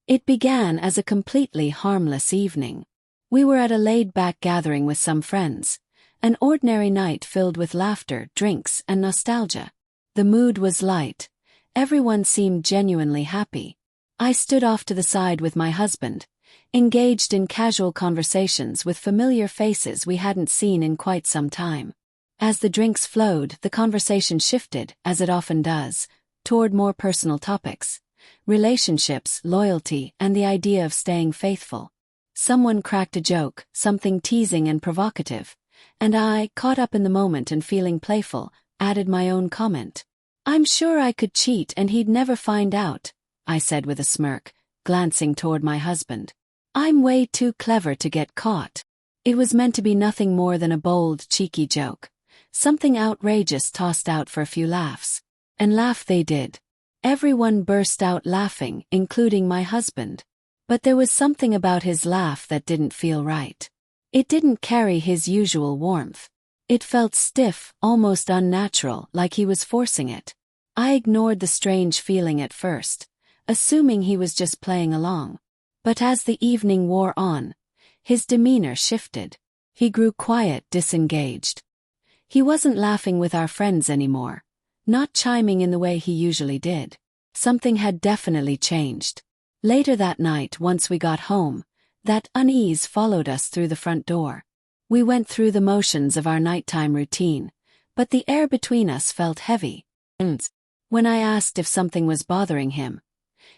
It began as a completely harmless evening. We were at a laid-back gathering with some friends, an ordinary night filled with laughter, drinks, and nostalgia. The mood was light. Everyone seemed genuinely happy. I stood off to the side with my husband, engaged in casual conversations with familiar faces we hadn't seen in quite some time. As the drinks flowed, the conversation shifted, as it often does, toward more personal topics: relationships, loyalty, and the idea of staying faithful. Someone cracked a joke, something teasing and provocative, and I, caught up in the moment and feeling playful, added my own comment. "I'm sure I could cheat and he'd never find out," I said with a smirk, glancing toward my husband. "I'm way too clever to get caught." It was meant to be nothing more than a bold, cheeky joke, something outrageous tossed out for a few laughs. And laugh they did. Everyone burst out laughing, including my husband. But there was something about his laugh that didn't feel right. It didn't carry his usual warmth. It felt stiff, almost unnatural, like he was forcing it. I ignored the strange feeling at first, assuming he was just playing along. But as the evening wore on, his demeanor shifted. He grew quiet, disengaged. He wasn't laughing with our friends anymore, not chiming in the way he usually did. Something had definitely changed. Later that night, once we got home, that unease followed us through the front door. We went through the motions of our nighttime routine, but the air between us felt heavy. And when I asked if something was bothering him,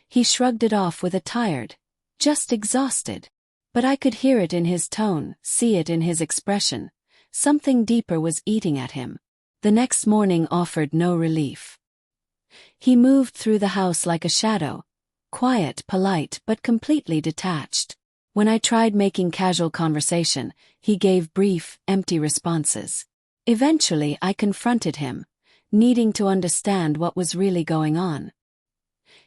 he shrugged it off with a tired, "just exhausted." But I could hear it in his tone, see it in his expression. Something deeper was eating at him. The next morning offered no relief. He moved through the house like a shadow, quiet, polite, but completely detached. When I tried making casual conversation, he gave brief, empty responses. Eventually, I confronted him, needing to understand what was really going on.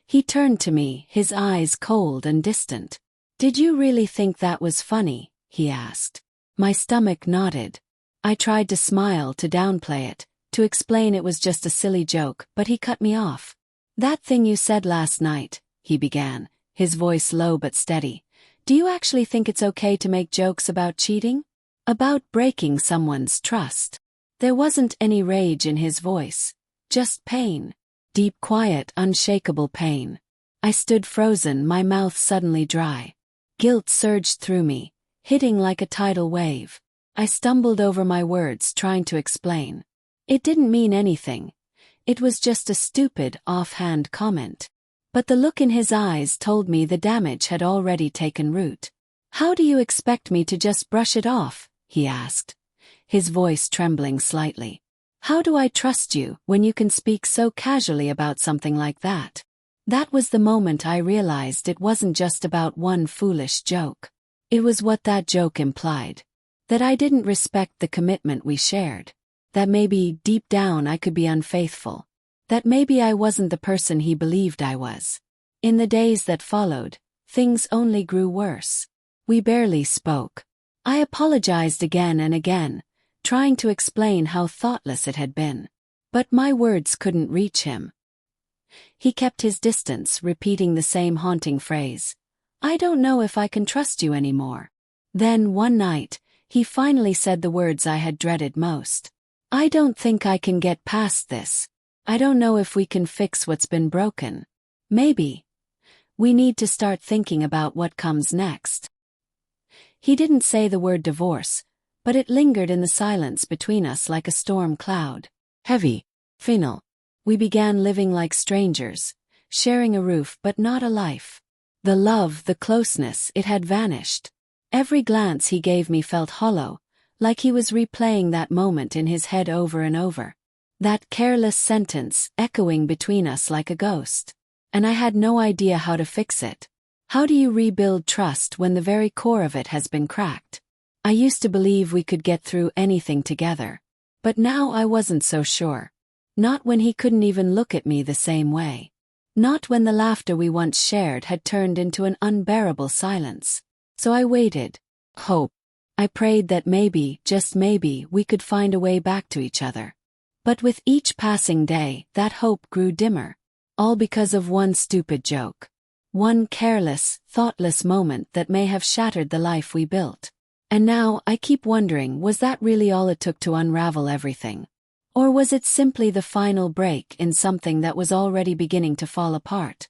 He turned to me, his eyes cold and distant. "Did you really think that was funny?" he asked. My stomach nodded. I tried to smile, to downplay it, to explain it was just a silly joke, but he cut me off. "That thing you said last night," he began, his voice low but steady. "Do you actually think it's okay to make jokes about cheating? About breaking someone's trust?" There wasn't any rage in his voice, just pain. Deep, quiet, unshakable pain. I stood frozen, my mouth suddenly dry. Guilt surged through me, hitting like a tidal wave. I stumbled over my words, trying to explain. It didn't mean anything. It was just a stupid, offhand comment. But the look in his eyes told me the damage had already taken root. "How do you expect me to just brush it off?" he asked, his voice trembling slightly. "How do I trust you when you can speak so casually about something like that?" That was the moment I realized it wasn't just about one foolish joke. It was what that joke implied. That I didn't respect the commitment we shared. That maybe, deep down, I could be unfaithful. That maybe I wasn't the person he believed I was. In the days that followed, things only grew worse. We barely spoke. I apologized again and again, trying to explain how thoughtless it had been. But my words couldn't reach him. He kept his distance, repeating the same haunting phrase. "I don't know if I can trust you anymore." Then, one night, he finally said the words I had dreaded most. "I don't think I can get past this. I don't know if we can fix what's been broken. Maybe we need to start thinking about what comes next." He didn't say the word divorce, but it lingered in the silence between us like a storm cloud. Heavy, final. We began living like strangers, sharing a roof but not a life. The love, the closeness, it had vanished. Every glance he gave me felt hollow, like he was replaying that moment in his head over and over. That careless sentence, echoing between us like a ghost. And I had no idea how to fix it. How do you rebuild trust when the very core of it has been cracked? I used to believe we could get through anything together. But now I wasn't so sure. Not when he couldn't even look at me the same way. Not when the laughter we once shared had turned into an unbearable silence. So I waited. Hope. I prayed that maybe, just maybe, we could find a way back to each other. But with each passing day, that hope grew dimmer. All because of one stupid joke. One careless, thoughtless moment that may have shattered the life we built. And now I keep wondering, was that really all it took to unravel everything? Or was it simply the final break in something that was already beginning to fall apart?